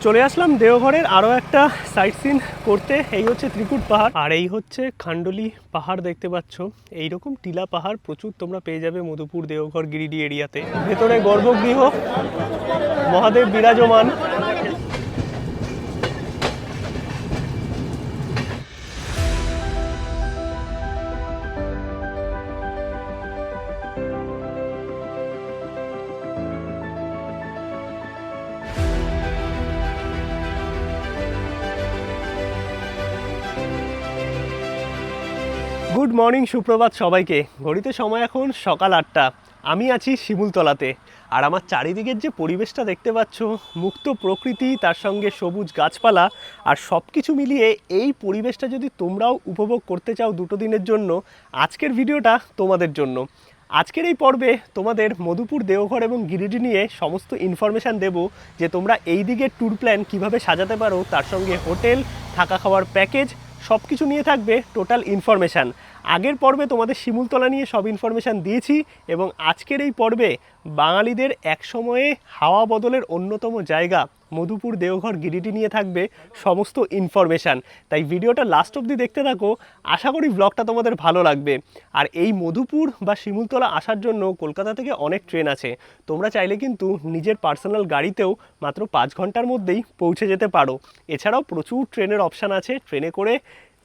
চলে আসলাম দেওঘরের আরও একটা সাইট সিন করতে। এই হচ্ছে ত্রিকুট পাহাড় আর এই হচ্ছে খান্ডলি পাহাড় দেখতে পাচ্ছ। এইরকম টিলা পাহাড় প্রচুর তোমরা পেয়ে যাবে মধুপুর দেওঘর গিরিডি এরিয়াতে। ভেতরে গর্ভগৃহ, মহাদেব বিরাজমান। গুড মর্নিং, সুপ্রভাত সবাইকে। ঘড়িতে সময় এখন সকাল 8টা। আমি আছি শিমুলতলাতে আর আমার চারিদিকের যে পরিবেশটা দেখতে পাচ্ছ, মুক্ত প্রকৃতি, তার সঙ্গে সবুজ গাছপালা আর সব কিছু মিলিয়ে এই পরিবেশটা যদি তোমরাও উপভোগ করতে চাও দুটো দিনের জন্য, আজকের ভিডিওটা তোমাদের জন্য। আজকের এই পর্বে তোমাদের মধুপুর দেওঘর এবং গিরিডি নিয়ে সমস্ত ইনফরমেশান দেব, যে তোমরা এই দিকের ট্যুর প্ল্যান কিভাবে সাজাতে পারো, তার সঙ্গে হোটেল, থাকা খাওয়ার প্যাকেজ সব কিছু নিয়ে থাকবে টোটাল ইনফরমেশান। আগের পর্বে তোমাদের শিমুলতলা নিয়ে সব ইনফরমেশান দিয়েছি এবং আজকের এই পর্বে বাঙালিদের একসময়ে হাওয়া বদলের অন্যতম জায়গা মধুপুর দেওঘর গিরিডি নিয়ে থাকবে সমস্ত ইনফরমেশান। তাই ভিডিওটা লাস্ট অবধি দেখতে থাকো, আশা করি ব্লগটা তোমাদের ভালো লাগবে। আর এই মধুপুর বা শিমুলতলা আসার জন্য কলকাতা থেকে অনেক ট্রেন আছে, তোমরা চাইলে কিন্তু নিজের পার্সোনাল গাড়িতেও মাত্র 5 ঘন্টার মধ্যেই পৌঁছে যেতে পারো। এছাড়াও প্রচুর ট্রেনের অপশান আছে, ট্রেনে করে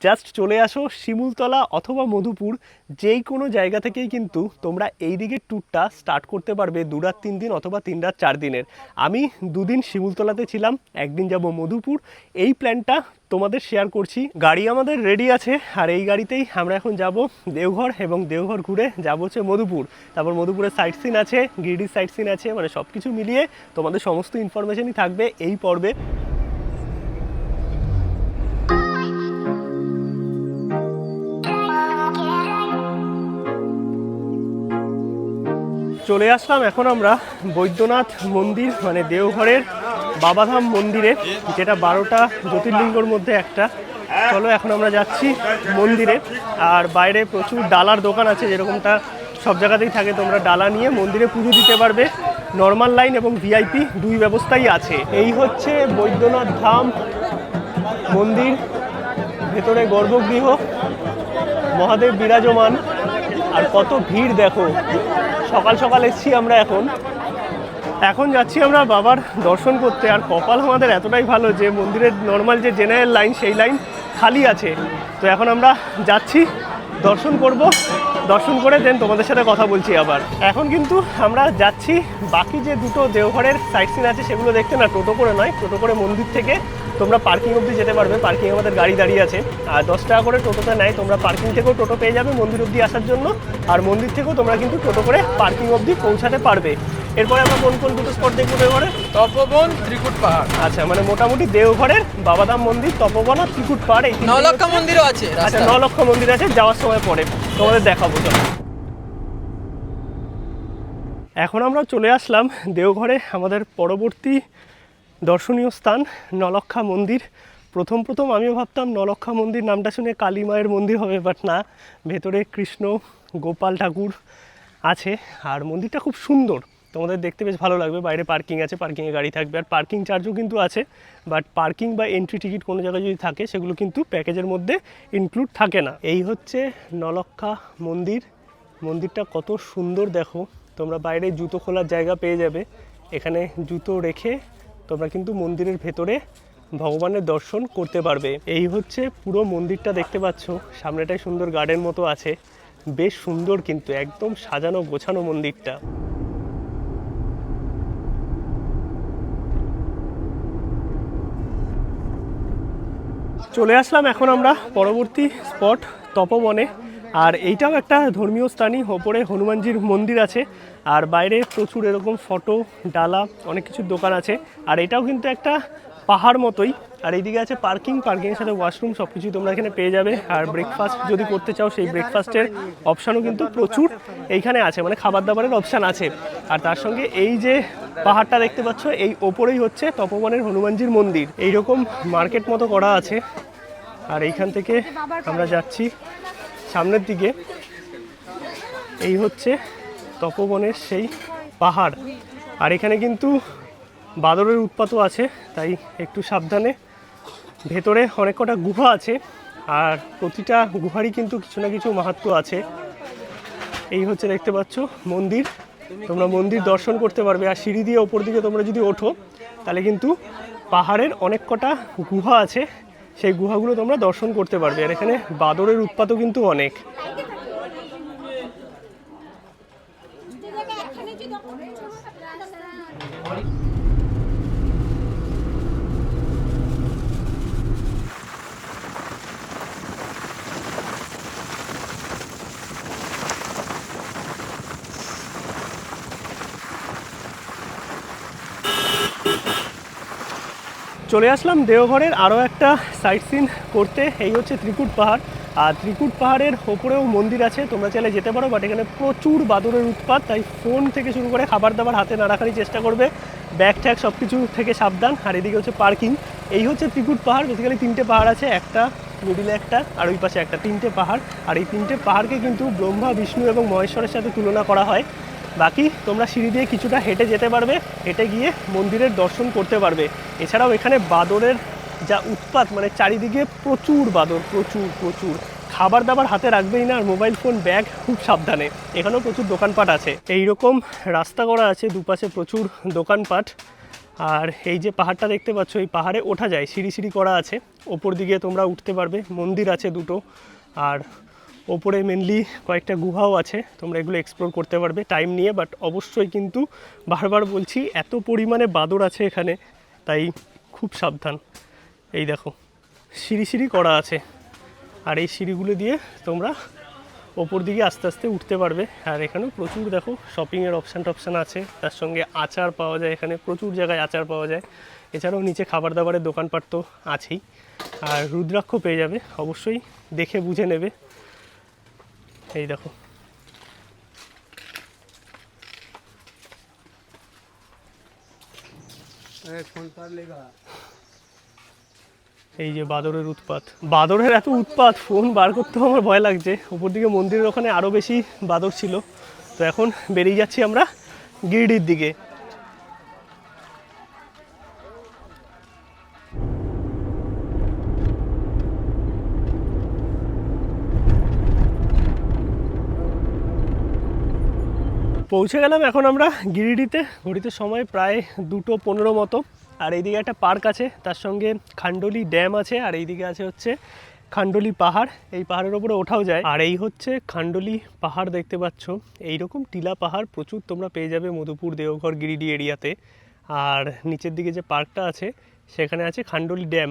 জাস্ট চলে আসো শিমুলতলা অথবা মধুপুর, যেই কোনো জায়গা থেকেই কিন্তু তোমরা এই দিকের ট্যুরটা স্টার্ট করতে পারবে 2 রাত 3 দিন অথবা 3 রাত 4 দিনের। আমি 2 দিন শিমুলতলাতে ছিলাম, একদিন যাব মধুপুর। এই প্ল্যানটা তোমাদের শেয়ার করছি। গাড়ি আমাদের রেডি আছে আর এই গাড়িতেই আমরা এখন যাব দেওঘর এবং দেওঘর ঘুরে যাব হচ্ছে মধুপুর। তারপর মধুপুরের সাইট সিন আছে, গিরিডির সাইট সিন আছে, মানে সব কিছু মিলিয়ে তোমাদের সমস্ত ইনফরমেশনই থাকবে এই পর্বে। চলে আসলাম এখন আমরা বৈদ্যনাথ মন্দির, মানে দেওঘরের বাবাধাম মন্দিরে, যেটা 12টা জ্যোতির্লিঙ্গর মধ্যে একটা। চলো এখন আমরা যাচ্ছি মন্দিরে। আর বাইরে প্রচুর ডালার দোকান আছে, যেরকমটা সব জায়গাতেই থাকে। তোমরা ডালা নিয়ে মন্দিরে পুজো দিতে পারবে। নর্মাল লাইন এবং ভিআইপি দুই ব্যবস্থাই আছে। এই হচ্ছে বৈদ্যনাথ ধাম মন্দির, ভেতরে গর্ভগৃহ, মহাদেব বিরাজমান। আর কত ভিড় দেখো, সকাল সকাল এসছি আমরা। এখন যাচ্ছি আমরা বাবার দর্শন করতে। আর কপাল আমাদের এতটাই ভালো যে মন্দিরের নর্মাল যে জেনারেল লাইন, সেই লাইন খালি আছে। তো এখন আমরা যাচ্ছি, দর্শন করব, দর্শন করে দেন তোমাদের সাথে কথা বলছি আবার। এখন কিন্তু আমরা যাচ্ছি বাকি যে দুটো দেওঘরের সাইট সিন আছে সেগুলো দেখতে। না, টোটো করে নয়, টোটো করে মন্দির থেকে তোমরা পার্কিং অবধি যেতে পারবে। পার্কিং আমাদের গাড়ি দাঁড়িয়ে আছে, আর 10 টাকা করে টোটোতে নেয়। তোমরা পার্কিং থেকেও টোটো পেয়ে যাবে মন্দির অবধি আসার জন্য, আর মন্দির থেকেও তোমরা কিন্তু টোটো করে পার্কিং অবধি পৌঁছাতে পারবে। এরপরে আমরা কোন কোন দুটো স্পট দেখবো দেওঘরে? তপবন, ত্রিকুট পাহাড়। আচ্ছা, মানে মোটামুটি দেওঘরের বাবাধাম মন্দির, তপবন আর ত্রিকুট পাহাড়, এই 9 লক্ষ মন্দিরও আছে। আচ্ছা, 9 লক্ষ মন্দির আছে, যাওয়ার সময় পরে তোমাদের দেখাবো। চলো, এখন আমরা চলে আসলাম দেওঘরে আমাদের পরবর্তী দর্শনীয় স্থান নলক্ষা মন্দির। প্রথম আমিও ভাবতাম নলক্ষা মন্দির নামটা শুনে কালী মায়ের মন্দির হবে, বাট না, ভেতরে কৃষ্ণ গোপাল ঠাকুর আছে। আর মন্দিরটা খুব সুন্দর, তোমাদের দেখতে বেশ ভালো লাগবে। বাইরে পার্কিং আছে, পার্কিংয়ে গাড়ি থাকবে, আর পার্কিং চার্জও কিন্তু আছে। বাট পার্কিং বা এন্ট্রি টিকিট কোনো জায়গায় যদি থাকে, সেগুলো কিন্তু প্যাকেজের মধ্যে ইনক্লুড থাকে না। এই হচ্ছে নলক্ষা মন্দির। মন্দিরটা কত সুন্দর দেখো। তোমরা বাইরে জুতো খোলার জায়গা পেয়ে যাবে, এখানে জুতো রেখে তোমরা কিন্তু মন্দিরের ভেতরে ভগবানের দর্শন করতে পারবে। এই হচ্ছে পুরো মন্দিরটা দেখতে পাচ্ছ, সামনেটাই সুন্দর গার্ডেন মতো আছে, বেশ সুন্দর কিন্তু একদম সাজানো গোছানো মন্দিরটা। চলে আসলাম এখন আমরা পরবর্তী স্পট তপবনে। আর এইটাও একটা ধর্মীয় স্থানই, ওপরে হনুমানজির মন্দির আছে, আর বাইরে প্রচুর এরকম ফটো, ডালা, অনেক কিছুর দোকান আছে। আর এটাও কিন্তু একটা পাহাড় মতোই। আর এইদিকে আছে পার্কিং, পার্কিংয়ের সাথে ওয়াশরুম, সব কিছুই তোমরা এখানে পেয়ে যাবে। আর ব্রেকফাস্ট যদি করতে চাও, সেই ব্রেকফাস্টের অপশানও কিন্তু প্রচুর এইখানে আছে, মানে খাবার দাবারের অপশান আছে। আর তার সঙ্গে এই যে পাহাড়টা দেখতে পাচ্ছ, এই ওপরেই হচ্ছে তপবনের হনুমানজির মন্দির। এইরকম মার্কেট মতো করা আছে। আর এইখান থেকে আমরা যাচ্ছি সামনের দিকে। এই হচ্ছে তপবনের সেই পাহাড়। আর এখানে কিন্তু বাদরের উৎপাতও আছে, তাই একটু সাবধানে। ভেতরে অনেক কটা গুহা আছে, আর প্রতিটা গুহারই কিন্তু কিছু না কিছু মাহাত্ম্য আছে। এই হচ্ছে দেখতে পাচ্ছ মন্দির, তোমরা মন্দির দর্শন করতে পারবে। আর সিঁড়ি দিয়ে ওপর দিকে তোমরা যদি ওঠো তাহলে কিন্তু পাহাড়ের অনেক কটা গুহা আছে, সেই গুহাগুলো তোমরা দর্শন করতে পারবে। আর এখানে বাদরের উৎপাতও কিন্তু অনেক। চলে আসলাম দেওঘরের আরও একটা সাইট সিন করতে। এই হচ্ছে ত্রিকুট পাহাড়, আর ত্রিকুট পাহাড়ের ওপরেও মন্দির আছে, তোমরা চাইলে যেতে পারো। বাট এখানে প্রচুর বাদরের উৎপাত, তাই ফোন থেকে শুরু করে খাবার দাবার হাতে না রাখারই চেষ্টা করবে। ব্যাগ ট্যাগ সব কিছু থেকে সাবধান। আর এদিকে হচ্ছে পার্কিং। এই হচ্ছে ত্রিকুট পাহাড়। বেসিক্যালি তিনটে পাহাড় আছে, একটা মিডিলে একটা আর ওই পাশে একটা, তিনটে পাহাড়। আর এই তিনটে পাহাড়কে কিন্তু ব্রহ্মা, বিষ্ণু এবং মহেশ্বরের সাথে তুলনা করা হয়। বাকি তোমরা সিঁড়ি দিয়ে কিছুটা হেঁটে যেতে পারবে, হেঁটে গিয়ে মন্দিরের দর্শন করতে পারবে। এছাড়াও এখানে বাদরের যা উৎপাত, মানে চারিদিকে প্রচুর বাদর, প্রচুর প্রচুর। খাবার দাবার হাতে রাখবেই না, আর মোবাইল ফোন ব্যাগ খুব সাবধানে। এখানেও প্রচুর দোকানপাট আছে, এইরকম রাস্তা করা আছে, দুপাশে প্রচুর দোকানপাট। আর এই যে পাহাড়টা দেখতে পাচ্ছ, এই পাহাড়ে ওঠা যায়, সিঁড়ি সিঁড়ি করা আছে, ওপর দিকে তোমরা উঠতে পারবে। মন্দির আছে দুটো, আর ওপরে মেনলি কয়েকটা গুহাও আছে, তোমরা এগুলো এক্সপ্লোর করতে পারবে টাইম নিয়ে। বাট অবশ্যই কিন্তু বারবার বলছি, এত পরিমাণে বাদর আছে এখানে, তাই খুব সাবধান। এই দেখো সিঁড়ি সিঁড়ি করা আছে, আর এই সিঁড়িগুলো দিয়ে তোমরা ওপর দিকে আস্তে আস্তে উঠতে পারবে। আর এখানেও প্রচুর দেখো শপিংয়ের অপশান আছে, তার সঙ্গে আচার পাওয়া যায়, এখানে প্রচুর জায়গায় আচার পাওয়া যায়। এছাড়াও নিচে খাবার দাবারের দোকানপাট তো আছেই, আর রুদ্রাক্ষ পেয়ে যাবে, অবশ্যই দেখে বুঝে নেবে। এই দেখো এই যে বাদরের উৎপাত, বাদরের এত উৎপাত, ফোন বার করতেও আমার ভয় লাগছে। উপর দিকে মন্দিরের ওখানে আরও বেশি বাদর ছিল। তো এখন বেরিয়ে যাচ্ছি আমরা গিরিডির দিকে। পৌঁছে গেলাম এখন আমরা গিরিডিতে। ঘড়িতে সময় প্রায় 2:15 মতো। আর এইদিকে একটা পার্ক আছে, তার সঙ্গে খান্ডলি ড্যাম আছে, আর এইদিকে আছে হচ্ছে খান্ডলি পাহাড়। এই পাহাড়ের ওপরে ওঠাও যায়। আর এই হচ্ছে খান্ডলি পাহাড়, দেখতে পাচ্ছ এইরকম টিলা পাহাড় প্রচুর তোমরা পেয়ে যাবে মধুপুর, দেওঘর, গিরিডি এরিয়াতে। আর নিচের দিকে যে পার্কটা আছে সেখানে আছে খান্ডলি ড্যাম।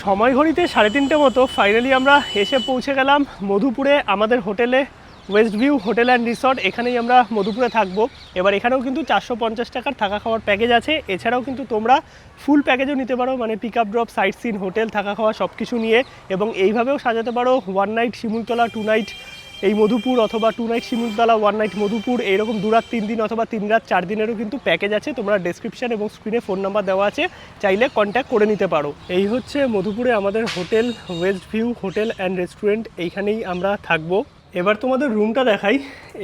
সময় ঘড়িতে 3:30 মতো ফাইনালি আমরা এসে পৌঁছে গেলাম মধুপুরে, আমাদের হোটেলে, West view hotel and resort. এখানেই আমরা মধুপুরে থাকবো। এবার এখানেও কিন্তু 450 টাকার থাকা খাওয়ার প্যাকেজ আছে। এছাড়াও কিন্তু তোমরা ফুল প্যাকেজও নিতে পারো, মানে pick up drop, sight seen, hotel, থাকা খাওয়া সব কিছু নিয়ে। এবং এইভাবেও সাজাতে পারো 1 নাইট শিমুলতলা, 2 নাইট এই মধুপুর, অথবা 2 নাইট শিমুলতলা, 1 নাইট মধুপুর, এইরকম 2 রাত 3 দিন অথবা 3 রাত 4 দিনেরও কিন্তু প্যাকেজ আছে। তোমরা ডেসক্রিপশন এবং স্ক্রিনে ফোন নাম্বার দেওয়া আছে, চাইলে কন্ট্যাক্ট করে নিতে পারো। এই হচ্ছে মধুপুরে আমাদের hotel, West view hotel and restaurant, এইখানেই আমরা থাকবো। এবার তোমাদের রুমটা দেখাই।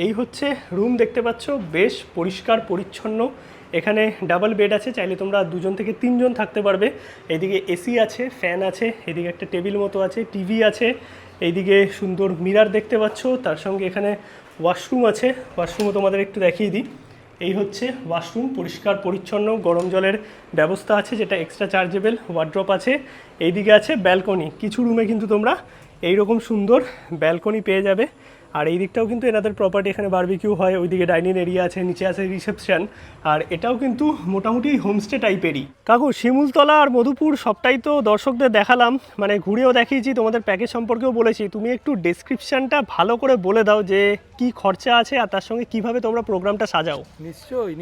এই হচ্ছে রুম, দেখতে পাচ্ছ বেশ পরিষ্কার পরিচ্ছন্ন। এখানে ডাবল বেড আছে, চাইলে তোমরা 2 থেকে 3 জন থাকতে পারবে। এইদিকে এসি আছে, ফ্যান আছে, এদিকে একটা টেবিল মতো আছে, টিভি আছে, এইদিকে সুন্দর মিরার দেখতে পাচ্ছ। তার সঙ্গে এখানে ওয়াশরুম আছে, ওয়াশরুমও তোমাদের একটু দেখিয়ে দিই। এই হচ্ছে ওয়াশরুম, পরিষ্কার পরিচ্ছন্ন, গরম জলের ব্যবস্থা আছে যেটা এক্সট্রা চার্জেবল, ওয়ার্ড্রপ আছে। এইদিকে আছে ব্যালকনি, কিছু রুমে কিন্তু তোমরা এইরকম সুন্দর ব্যালকনি পেয়ে যাবে। আর এই দিকটাও কিন্তু এনাদের প্রপার্টি, এখানে বারবিকিউ হয়, ওইদিকে ডাইনিং এরিয়া আছে, নিচে আছে রিসেপশন। আর এটাও কিন্তু মোটামুটি হোমস্টে টাইপেরই। কাকু, শিমুলতলা আর মধুপুর সবটাই তো দর্শকদের দেখালাম, মানে ঘুরেও দেখিয়েছি, তোমাদের প্যাকেজ সম্পর্কেও বলেছি। তুমি একটু ডেসক্রিপশনটা ভালো করে বলে দাও যে কি খরচা আছে, আর তার সঙ্গে কিভাবে তোমরা প্রোগ্রামটা সাজাও।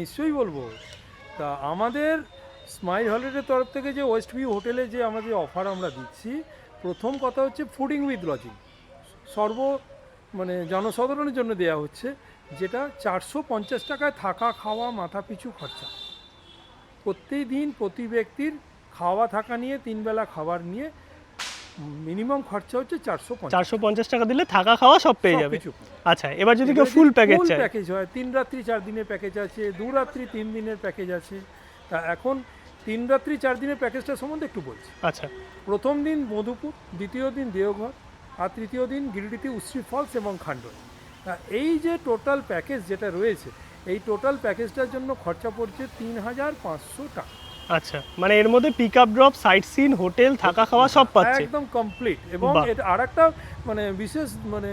নিশ্চয়ই বলবো। তা আমাদের স্মাইল হলিডের তরফ থেকে যে ওয়েস্ট ভিউ হোটেলে যে আমাদের অফার আমরা দিচ্ছি, প্রথম কথা হচ্ছে ফুডিং উইথ লজিং, মানে জনসাধারণের জন্য দেওয়া হচ্ছে, যেটা 450 টাকায় থাকা খাওয়া মাথা পিছু খরচা। প্রত্যেক দিন প্রতি ব্যক্তির খাওয়া থাকা নিয়ে 3 বেলা খাবার নিয়ে মিনিমাম খরচা হচ্ছে 450 টাকা দিলে থাকা খাওয়া সব পেয়ে যাবে। আচ্ছা, এবার যদি কেউ ফুল প্যাকেজ চায়, প্যাকেজ হয় 3 রাত্রি 4 দিনের প্যাকেজ আছে, 2 রাত্রি 3 দিনের প্যাকেজ আছে। তা এখন 3 রাত্রি 4 দিনের প্যাকেজটা সম্বন্ধে একটু বলছি। আচ্ছা প্রথম দিন মধুপুর, দ্বিতীয় দিন দেওঘর, আর তৃতীয় দিন গিরিডিতে উশ্রী ফলস এবং খান্ডনি। তা এই যে টোটাল প্যাকেজ যেটা রয়েছে, এই টোটাল প্যাকেজটার জন্য খরচা পড়ছে 3,500 টাকা। আচ্ছা, মানে এর মধ্যে pick up drop, sight seen, hotel, থাকা খাওয়া সব পাচ্ছে একদম কমপ্লিট। এবং বাহ। এটা আরেকটা মানে বিশেষ মানে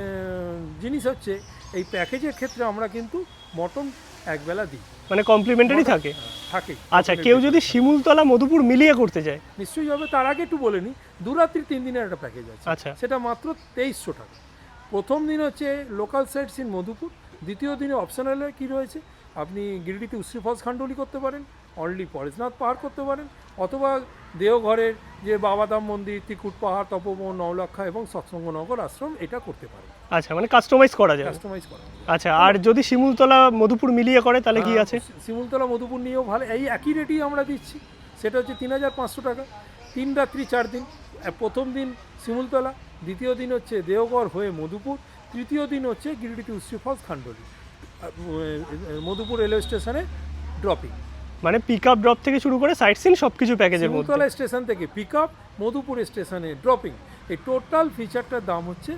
জিনিস হচ্ছে, এই প্যাকেজের ক্ষেত্রে আমরা কিন্তু মটন একবেলা দিই, মানে কমপ্লিমেন্টারি থাকে। থাকে। আচ্ছা, কেউ যদি শিমুলতলা মধুপুর মিলিয়ে করতে চায়? নিশ্চয়ই হবে। তার আগে একটু বলে নিই, 2 রাত্রি 3 দিনের একটা প্যাকেজ আছে, আচ্ছা সেটা মাত্র 2300 টাকা। প্রথম দিন হচ্ছে লোকাল সাইট সিন মধুপুর, দ্বিতীয় দিনে অপশনালে কি রয়েছে, আপনি গিরিডিতে উশ্রী ফলস খান্ডলি করতে পারেন, অনলি পরেশনাথ পাহাড় করতে পারেন, অথবা দেওঘরের যে বাবাধাম মন্দির, ত্রিকুট পাহাড়, তপোবন, নওলক্ষা এবং সৎসঙ্গনগর আশ্রম এটা করতে পারেন। আচ্ছা, মানে কাস্টমাইজ করা যায়। কাস্টমাইজ করা। আচ্ছা, আর যদি শিমুলতলা মধুপুর মিলিয়ে করে তাহলে কি আছে? শিমুলতলা মধুপুর নিয়েও ভালো, এই একই রেটই আমরা দিচ্ছি। সেটা হচ্ছে 3,500 টাকা, 3 রাত্রি 4 দিন। প্রথম দিন শিমুলতলা, দ্বিতীয় দিন হচ্ছে দেওঘর হয়ে মধুপুর, তৃতীয় দিন হচ্ছে গিরিডিতে উশ্রী ফলস খান্ডলি, মধুপুর রেলওয়ে স্টেশনে ড্রপিং। মানে পিক আপ ড্রপ থেকে শুরু করে সাইট সিন সবকিছু প্যাকেজের মধ্যে। শিমুলতলা স্টেশন থেকে পিক আপ, মধুপুর স্টেশনে ড্রপিং, এই টোটাল ফিচারটার দাম হচ্ছে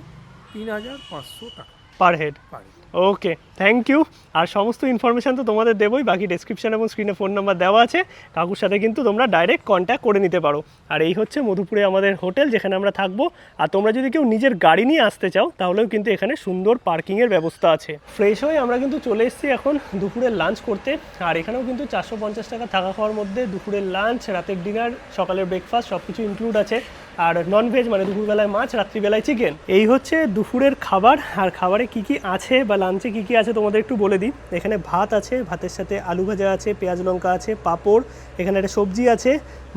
3,500 টাকা per head. Per. Okay, thank you. আর সমস্ত ইনফরমেশান তো তোমাদের দেবোই, বাকি ডেসক্রিপশন এবং স্ক্রিনে ফোন নাম্বার দেওয়া আছে, কাকুর সাথে কিন্তু তোমরা ডাইরেক্ট কন্ট্যাক্ট করে নিতে পারো। আর এই হচ্ছে মধুপুরে আমাদের হোটেল, যেখানে আমরা থাকবো। আর তোমরা যদি কেউ নিজের গাড়ি নিয়ে আসতে চাও তাহলেও কিন্তু এখানে সুন্দর পার্কিংয়ের ব্যবস্থা আছে। ফ্রেশ হয়ে আমরা কিন্তু চলে এসেছি এখন দুপুরের লাঞ্চ করতে। আর এখানেও কিন্তু 450 টাকা থাকা খাওয়ার মধ্যে দুপুরের লাঞ্চ, রাতের ডিনার, সকালের ব্রেকফাস্ট সব কিছু ইনক্লুড আছে। আর ননভেজ মানে দুপুরবেলায় মাছ, রাত্রিবেলায় চিকেন। এই হচ্ছে দুপুরের খাবার। আর খাবারে কি কি আছে বা লাঞ্চে কি কি আছে তোমাদের একটু বলে দিই। এখানে ভাত আছে, ভাতের সাথে আলু ভাজা আছে, পেঁয়াজ লঙ্কা আছে, পাঁপড়, এখানে একটা সবজি আছে,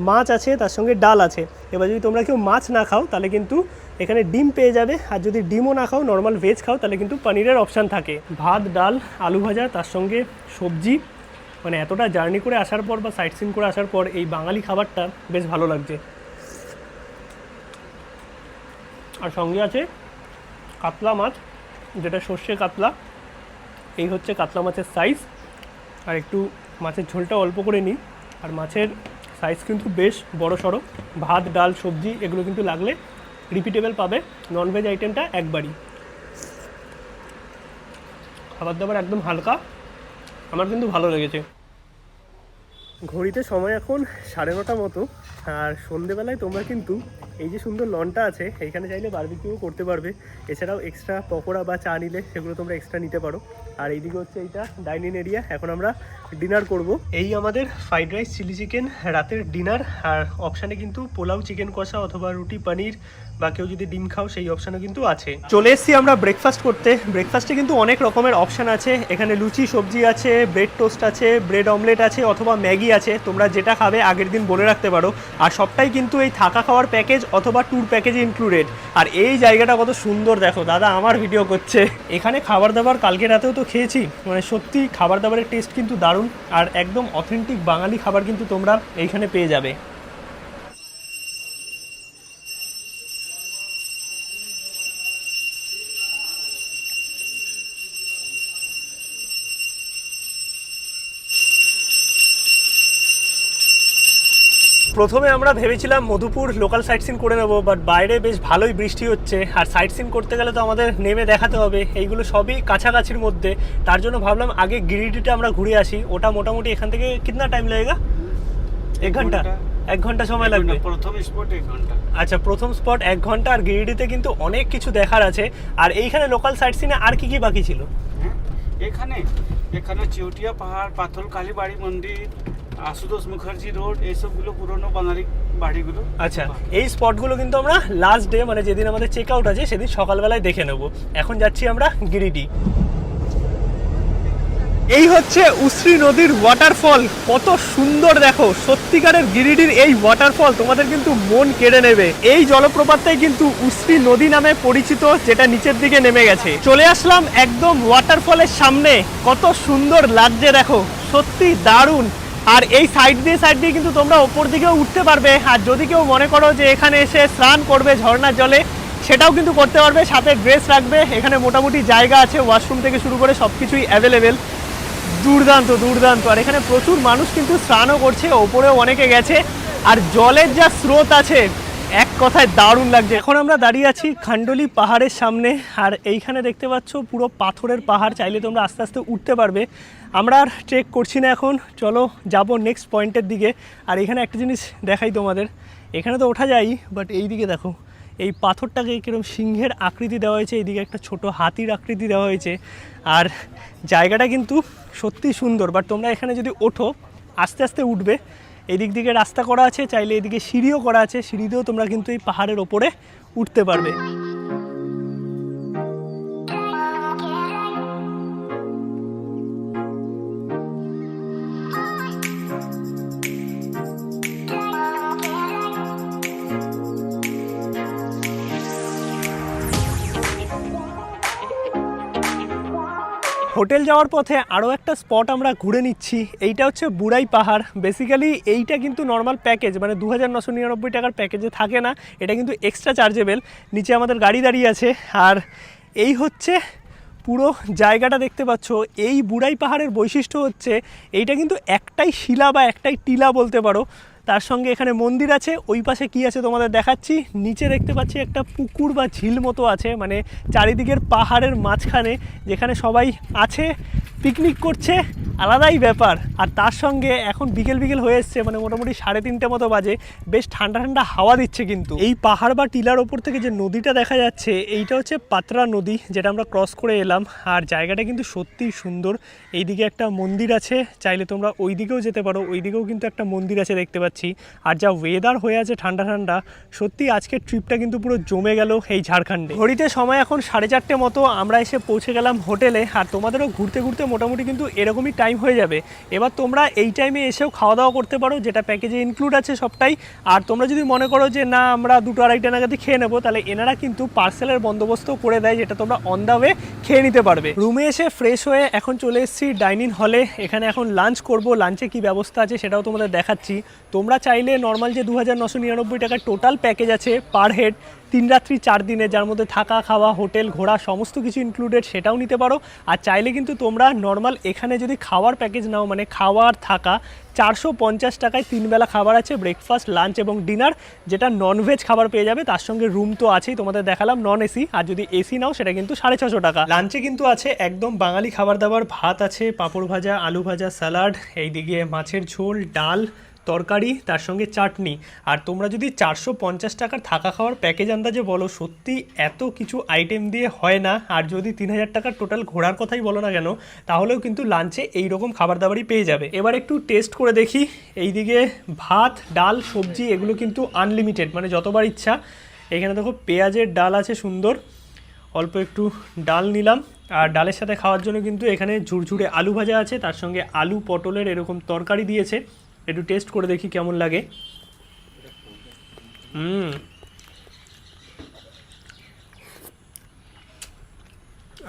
মাছ আছে, তার সঙ্গে ডাল আছে। এবার যদি তোমরা কেউ মাছ না খাও তাহলে কিন্তু এখানে ডিম পেয়ে যাবে। আর যদি ডিমও না খাও, নর্মাল ভেজ খাও, তাহলে কিন্তু পনিরের অপশান থাকে। ভাত, ডাল, আলু ভাজা, তার সঙ্গে সবজি। মানে এতটা জার্নি করে আসার পর বা সাইট সিন করে আসার পর এই বাঙালি খাবারটা বেশ ভালো লাগছে। আর সঙ্গে আছে কাতলা মাছ, যেটা সর্ষে কাতলা। এই হচ্ছে কাতলা মাছের সাইজ। আর একটু মাছের ঝোলটা অল্প করে নিই। আর মাছের সাইজ কিন্তু বেশ বড় সড়ো। ভাত, ডাল, সবজি এগুলো কিন্তু লাগলে রিপিটেবল পাবে। ননভেজ আইটেমটা একবারই। খাবার দাবার একদম হালকা, আমার কিন্তু ভালো লেগেছে। ঘড়িতে সময় এখন 9:30 মতো। আর সন্ধেবেলায় তোমরা কিন্তু এই যে সুন্দর লনটা আছে, এইখানে চাইলে বারবিকিউ করতে পারবে। এছাড়াও এক্সট্রা পকোড়া বা চা নিলে সেগুলো তোমরা এক্সট্রা নিতে পারো। আর এইদিকে হচ্ছে এইটা ডাইনিং এরিয়া। এখন আমরা ডিনার করব। এই আমাদের ফ্রাইড রাইস, চিলি চিকেন রাতের ডিনার। আর অপশানে কিন্তু পোলাও, চিকেন কষা অথবা রুটি, পনির, বা কেউ যদি ডিম খাও সেই অপশানও কিন্তু আছে। চলে এসেছি আমরা ব্রেকফাস্ট করতে। ব্রেকফাস্টে কিন্তু অনেক রকমের অপশান আছে। এখানে লুচি, সবজি আছে, ব্রেড টোস্ট আছে, ব্রেড অমলেট আছে, অথবা ম্যাগি আছে। তোমরা যেটা খাবে আগের দিন বলে রাখতে পারো। আর সবটাই কিন্তু এই থাকা খাওয়ার প্যাকেজ অথবা ট্যুর প্যাকেজে ইনক্লুডেড। আর এই জায়গাটা কত সুন্দর দেখো, দাদা আমার ভিডিও করছে। এখানে খাবার দাবার কালকে রাতেও তো খেয়েছি, মানে সত্যি খাবার দাবারের টেস্ট কিন্তু দারুণ। আর একদম অথেন্টিক বাঙালি খাবার কিন্তু তোমরা এইখানে পেয়ে যাবে। প্রথমে আমরা ভেবেছিলাম মধুপুর লোকাল সাইট সিন করে নেবো, বাট বাইরে বেশ ভালোই বৃষ্টি হচ্ছে। আর সাইট সিন করতে গেলে তো আমাদের নেমে দেখাতে হবে। এইগুলো সবই কাছাকাছির মধ্যে। তার জন্য ভাবলাম আগে গিরিডিটা আমরা ঘুরে আসি। ওটা মোটামুটি এখান থেকে কিতনা টাইম লাগেগা? 1 ঘন্টা? 1 ঘন্টা সময় লাগবে প্রথম স্পট 1 ঘন্টা। আচ্ছা, প্রথম স্পট 1 ঘন্টা। আর গিরিডিতে কিন্তু অনেক কিছু দেখার আছে। আর এইখানে লোকাল সাইট সিনে আর কি কি বাকি ছিল? এখানে চিউটিয়া পাহাড়, পাথল কালী বাড়ি মন্দির, আশুতোষ মুখার্জি রোড, এইসবগুলো পুরনো বাঙালি বাড়িগুলো। আচ্ছা, এই স্পটগুলো কিন্তু আমরা লাস্ট ডে মানে যেদিন আমাদের চেক আউট আছে সেদিন সকালবেলায় দেখে নেব। এখন যাচ্ছি আমরা গিরিডি। এই হচ্ছে উশ্রী নদীর ওয়াটারফল। কত সুন্দর দেখো, সত্যিকারের গিরিডির এই ওয়াটারফল তোমাদের কিন্তু মন কেড়ে নেবে। এই জলপ্রপাতটাই কিন্তু উশ্রী নদী নামে পরিচিত, যেটা নিচের দিকে নেমে গেছে। চলে আসলাম একদম ওয়াটারফলের সামনে। কত সুন্দর লাগছে দেখো, সত্যি দারুণ। আর এই সাইড দিয়ে কিন্তু তোমরা ওপর দিকেও উঠতে পারবে। আর যদি কেউ মনে করো যে এখানে এসে স্নান করবে ঝর্ণার জলে, সেটাও কিন্তু করতে পারবে। সাথে ড্রেস রাখবে। এখানে মোটামুটি জায়গা আছে, ওয়াশরুম থেকে শুরু করে সব কিছুই অ্যাভেলেবেল। দুর্দান্ত দুর্দান্ত। আর এখানে প্রচুর মানুষ কিন্তু স্নানও করছে, ওপরেও অনেকে গেছে, আর জলের যা স্রোত আছে এক কথায় দারুণ লাগছে। এখন আমরা দাঁড়িয়ে আছি খান্ডলি পাহাড়ের সামনে, আর এইখানে দেখতে পাচ্ছ পুরো পাথরের পাহাড়, চাইলে তোমরা আস্তে আস্তে উঠতে পারবে। আমরা আর ট্রেক করছি না এখন, চলো যাব নেক্সট পয়েন্টের দিকে। আর এখানে একটা জিনিস দেখাই তোমাদের, এখানে তো ওঠা যায়, বাট এই দিকে দেখো এই পাথরটাকে কীরকম সিংহের আকৃতি দেওয়া হয়েছে, এইদিকে একটা ছোট হাতির আকৃতি দেওয়া হয়েছে। আর জায়গাটা কিন্তু সত্যি সুন্দর, বাট তোমরা এখানে যদি ওঠো আস্তে আস্তে উঠবে। এই দিক দিকে রাস্তা করা আছে, চাইলে এদিকে সিঁড়িও করা আছে, সিঁড়ি দিয়েও তোমরা কিন্তু এই পাহাড়ের ওপরে উঠতে পারবে। হোটেল যাওয়ার পথে আরও একটা স্পট আমরা ঘুরে নিচ্ছি, এইটা হচ্ছে বুড়াই পাহাড়। বেসিক্যালি এইটা কিন্তু নর্মাল প্যাকেজ, মানে 2999 টাকার প্যাকেজে থাকে না, এটা কিন্তু এক্সট্রা চার্জেবল। নিচে আমাদের গাড়ি দাঁড়িয়ে আছে, আর এই হচ্ছে পুরো জায়গাটা দেখতে পাচ্ছ। এই বুড়াই পাহাড়ের বৈশিষ্ট্য হচ্ছে এইটা কিন্তু একটাই শিলা বা একটাই টিলা বলতে পারো, তার সঙ্গে এখানে মন্দির আছে। ওই পাশে কি আছে তোমাদের দেখাচ্ছি, নিচে দেখতে পাচ্ছি একটা পুকুর বা ঝিল মতো আছে, মানে চারিদিকের পাহাড়ের মাঝখানে, যেখানে সবাই আছে পিকনিক করছে, আলাদাই ব্যাপার। আর তার সঙ্গে এখন বিকেল বিকেল হয়ে এসছে, মানে মোটামুটি 3:30 মতো বাজে, বেশ ঠান্ডা ঠান্ডা হাওয়া দিচ্ছে। কিন্তু এই পাহাড় বা টিলার ওপর থেকে যে নদীটা দেখা যাচ্ছে, এইটা হচ্ছে পাত্রা নদী, যেটা আমরা ক্রস করে এলাম। আর জায়গাটা কিন্তু সত্যিই সুন্দর। এইদিকে একটা মন্দির আছে, চাইলে তোমরা ওই দিকেও যেতে পারো, ওই দিকেও কিন্তু একটা মন্দির আছে দেখতে পাচ্ছি। আর যা ওয়েদার হয়ে আছে ঠান্ডা ঠান্ডা, সত্যি আজকের ট্রিপটা কিন্তু পুরো জমে গেল এই ঝাড়খণ্ডে। ঘড়িতে সময় এখন 4:30 মতো, আমরা এসে পৌঁছে গেলাম হোটেলে। আর তোমাদেরও ঘুরতে ঘুরতে মোটামুটি কিন্তু এরকমই টাইম হয়ে যাবে। এবার তোমরা এই টাইমে এসেও খাওয়া দাওয়া করতে পারো, যেটা প্যাকেজে ইনক্লুড আছে সবটাই। আর তোমরা যদি মনে করো যে না আমরা 2-2:30 নাগাদ খেয়ে নেবো, তাহলে এনারা কিন্তু পার্সেলের বন্দোবস্ত করে দেয়, যেটা তোমরা অন দ্য ওয়ে খেয়ে নিতে পারবে। রুমে এসে ফ্রেশ হয়ে এখন চলে এসেছি ডাইনিং হলে, এখানে এখন লাঞ্চ করব। লাঞ্চে কি ব্যবস্থা আছে সেটাও তোমাদের দেখাচ্ছি। তোমরা চাইলে নর্মাল যে 2999 টাকার টোটাল প্যাকেজ আছে পার হেড 3 রাত্রি 4 দিনে, যার মধ্যে থাকা খাওয়া হোটেল ঘোরা সমস্ত কিছু ইনক্লুডেড, সেটাও নিতে পারো। আর চাইলে কিন্তু তোমরা নর্মাল এখানে যদি খাওয়ার প্যাকেজ নাও, মানে খাওয়ার থাকা 450 টাকায় 3 বেলা খাবার আছে, ব্রেকফাস্ট লাঞ্চ এবং ডিনার, যেটা ননভেজ খাবার পেয়ে যাবে। তার সঙ্গে রুম তো আছেই, তোমাদের দেখালাম নন এসি। আর যদি এসি নাও সেটা কিন্তু 650 টাকা। লাঞ্চে কিন্তু আছে একদম বাঙালি খাবার দাবার, ভাত আছে, পাঁপড় ভাজা, আলু ভাজা, স্যালাড, এইদিকে মাছের ঝোল, ডাল, তরকারি, তার সঙ্গে চাটনি। আর তোমরা যদি 450 টাকার থাকা খাওয়ার প্যাকেজ আন্দাজে বলো, সত্যি এত কিছু আইটেম দিয়ে হয় না। আর যদি 3000 টাকার টোটাল ঘোরার কথাই বলো না কেন, তাহলেও কিন্তু লাঞ্চে এইরকম খাবার দাবারই পেয়ে যাবে। এবার একটু টেস্ট করে দেখি। এইদিকে ভাত, ডাল, সবজি এগুলো কিন্তু আনলিমিটেড, মানে যতবার ইচ্ছা। এখানে দেখো পেঁয়াজের ডাল আছে সুন্দর, অল্প একটু ডাল নিলাম। আর ডালের সাথে খাওয়ার জন্য কিন্তু এখানে ঝুরঝুরে আলু ভাজা আছে, তার সঙ্গে আলু পটলের এরকম তরকারি দিয়েছে। একটু টেস্ট করে দেখি কেমন লাগে।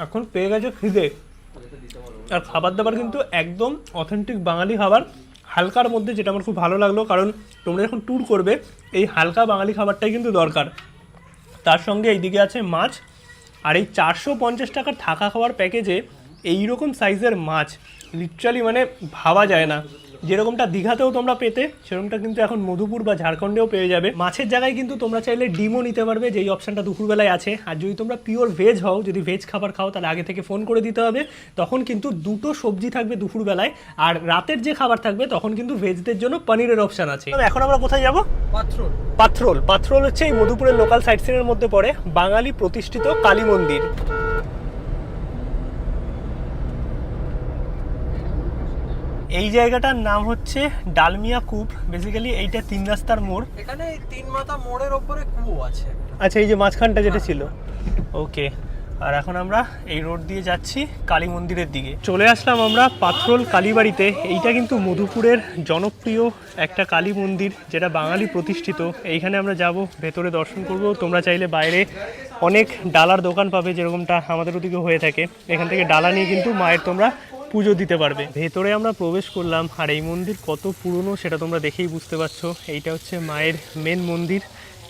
এখন পেয়ে গেছে খিদে। আর খাবার দাবার কিন্তু একদম অথেন্টিক বাঙালি খাবার, হালকার মধ্যে, যেটা আমার খুব ভালো লাগলো। কারণ তোমরা যখন ট্যুর করবে এই হালকা বাঙালি খাবারটাই কিন্তু দরকার। তার সঙ্গে এইদিকে আছে মাছ। আর এই 450 টাকার থাকা খাওয়ার প্যাকেজে এইরকম সাইজের মাছ লিটারালি মানে ভাবা যায় না। যেরকমটা দীঘাতেও তোমরা পেতে, সেরকমটা কিন্তু এখন মধুপুর বা ঝাড়খণ্ডেও পেয়ে যাবে। মাছের জায়গায় কিন্তু তোমরা চাইলে ডিমও নিতে পারবে, যেই অপশানটা দুপুরবেলায় আছে। আর যদি তোমরা পিওর ভেজ হও, যদি ভেজ খাবার খাও, তাহলে আগে থেকে ফোন করে দিতে হবে। তখন কিন্তু 2টো সবজি থাকবে দুপুরবেলায়, আর রাতের যে খাবার থাকবে তখন কিন্তু ভেজদের জন্য পনিরের অপশান আছে। এখন আমরা কোথায় যাব? পাথরোল। পাথরোল। পাথরোল হচ্ছে এই মধুপুরের লোকাল সাইট সিনের মধ্যে পড়ে, বাঙালি প্রতিষ্ঠিত কালী মন্দির। এই জায়গাটার নাম হচ্ছে ডালমিয়া কূপ। বেসিক্যালি এইটা 3 রাস্তার মোড়। এখানে 3 মাথা মোড়ের ওপরে কুয়ো আছে। আচ্ছা, এই যে মাঝখানটা যেটা ছিল, ওকে। আর এখন আমরা এই রোড দিয়ে যাচ্ছি কালী মন্দিরের দিকে। চলে আসলাম আমরা পাথরোল কালীবাড়িতে। এইটা কিন্তু মধুপুরের জনপ্রিয় একটা কালী মন্দির, যেটা বাঙালি প্রতিষ্ঠিত। এইখানে আমরা যাব, ভেতরে দর্শন করব। তোমরা চাইলে বাইরে অনেক ডালার দোকান পাবে, যেরকমটা আমাদের ওদিকে হয়ে থাকে। এখান থেকে ডালা নিয়ে কিন্তু মায়ের তোমরা পুজো দিতে পারবে। ভেতরে আমরা প্রবেশ করলাম, আর এই মন্দির কত পুরনো সেটা তোমরা দেখেই বুঝতে পারছো। এইটা হচ্ছে মায়ের মেন মন্দির।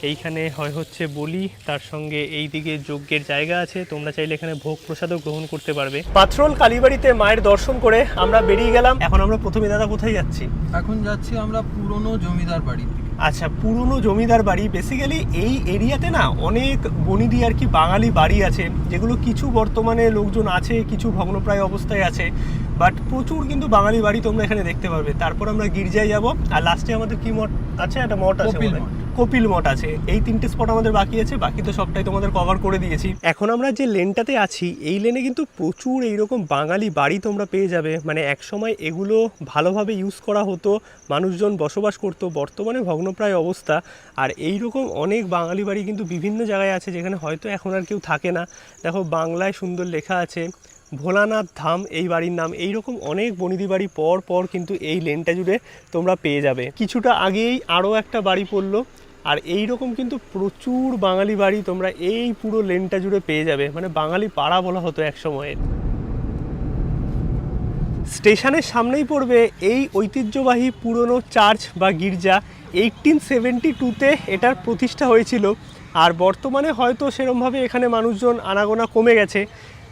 এইখানে হচ্ছে বলি, তার সঙ্গে এই দিকে যজ্ঞের জায়গা আছে, তোমরা চাইলে এখানে ভোগ প্রসাদও গ্রহণ করতে পারবে। পাথরোল কালীবাড়িতে মায়ের দর্শন করে আমরা বেরিয়ে গেলাম। এখন আমরা প্রথমে দাদা কোথায় যাচ্ছি? এখন যাচ্ছি আমরা পুরনো জমিদার বাড়ির দিকে। আচ্ছা, পুরনো জমিদার বাড়ি। বেসিক্যালি এই এরিয়াতে না অনেক বনিদি আর কি বাঙালি বাড়ি আছে, যেগুলো কিছু বর্তমানে লোকজন আছে, কিছু ভগ্নপ্রায় অবস্থায় আছে, বাট প্রচুর কিন্তু বাঙালি বাড়ি তোমরা এখানে দেখতে পারবে। তারপর আমরা গির্জায় যাব, আর লাস্টে আমাদের কি মঠ আছে? একটা মঠ আছে, কপিল মঠ আছে। এই 3টে স্পট আমাদের বাকি আছে, বাকি তো সবটাই তোমাদের কভার করে দিয়েছি। এখন আমরা যে লেনটাতে আছি, এই লেনে কিন্তু প্রচুর এইরকম বাঙালি বাড়ি তোমরা পেয়ে যাবে। মানে একসময় এগুলো ভালোভাবে ইউজ করা হতো, মানুষজন বসবাস করতো, বর্তমানে ভগ্নপ্রায় অবস্থা। আর এইরকম অনেক বাঙালি বাড়ি কিন্তু বিভিন্ন জায়গায় আছে, যেখানে হয়তো এখন আর কেউ থাকে না। দেখো বাংলায় সুন্দর লেখা আছে ভোলানাথ ধাম এই বাড়ির নাম। এইরকম অনেক বনিদি বাড়ি পর পর কিন্তু এই লেনটা জুড়ে তোমরা পেয়ে যাবে। কিছুটা আগেই আরও একটা বাড়ি পড়লো, আর এই রকম কিন্তু প্রচুর বাঙালি বাড়ি তোমরা এই পুরো লেনটা জুড়ে পেয়ে যাবে। মানে বাঙালি পাড়া বলা হতো এক সময়ের। স্টেশনের সামনেই পড়বে এই ঐতিহ্যবাহী পুরনো চার্চ বা গির্জা। 1872-তে এটার প্রতিষ্ঠা হয়েছিল, আর বর্তমানে হয়তো সেরমভাবে এখানে মানুষজন আনাগোনা কমে গেছে,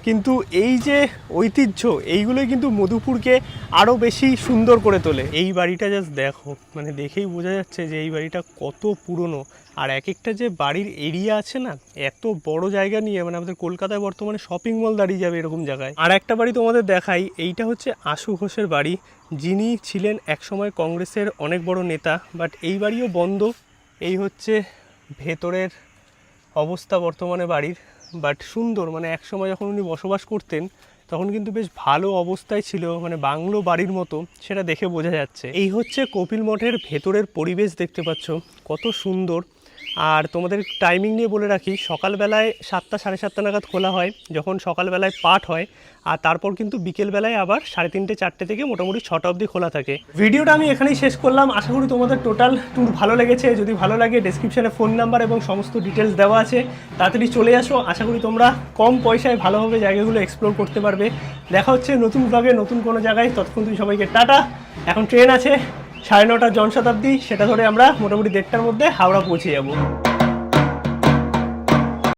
কিন্তু এই যে ঐতিহ্য এইগুলোই কিন্তু মধুপুরকে আরও বেশি সুন্দর করে তোলে। এই বাড়িটা জাস্ট দেখো, মানে দেখেই বোঝা যাচ্ছে যে এই বাড়িটা কত পুরনো। আর এক একটা যে বাড়ির এরিয়া আছে না, এত বড় জায়গা নিয়ে, মানে আমাদের কলকাতায় বর্তমানে শপিং মল দাঁড়িয়ে যাবে এরকম জায়গায়। আর একটা বাড়ি তোমাদের দেখাই, এইটা হচ্ছে আশু ঘোষের বাড়ি, যিনি ছিলেন একসময় কংগ্রেসের অনেক বড় নেতা, বাট এই বাড়িও বন্ধ। এই হচ্ছে ভেতরের অবস্থা বর্তমানে বাড়ির, বাট সুন্দর। মানে একসময় যখন উনি বসবাস করতেন তখন কিন্তু বেশ ভালো অবস্থায় ছিল, মানে বাংলো বাড়ির মতো, সেটা দেখে বোঝা যাচ্ছে। এই হচ্ছে কপিল মঠের ভেতরের পরিবেশ, দেখতে পাচ্ছ কত সুন্দর। আর তোমাদের টাইমিং নিয়ে বলে রাখি, সকালবেলায় 7টা 7:30 নাগাদ খোলা হয় যখন সকালবেলায় পাঠ হয়, আর তারপর কিন্তু বিকেলবেলায় আবার 3:30 4টে থেকে মোটামুটি 6টা অবধি খোলা থাকে। ভিডিওটা আমি এখানেই শেষ করলাম। আশা করি তোমাদের টোটাল ট্যুর ভালো লেগেছে। যদি ভালো লাগে, ডেসক্রিপশনে ফোন নাম্বার এবং সমস্ত ডিটেলস দেওয়া আছে, তাড়াতাড়ি চলে আসো। আশা করি তোমরা কম পয়সায় ভালোভাবে জায়গাগুলো এক্সপ্লোর করতে পারবে। দেখা হচ্ছে নতুন ব্লগে নতুন কোনো জায়গায়। ততক্ষণ তুমি সবাইকে টাটা। এখন ট্রেন আছে 9:30 জনশতাব্দী, সেটা ধরে আমরা মোটামুটি 1:30টার মধ্যে হাওড়া পৌঁছে যাব।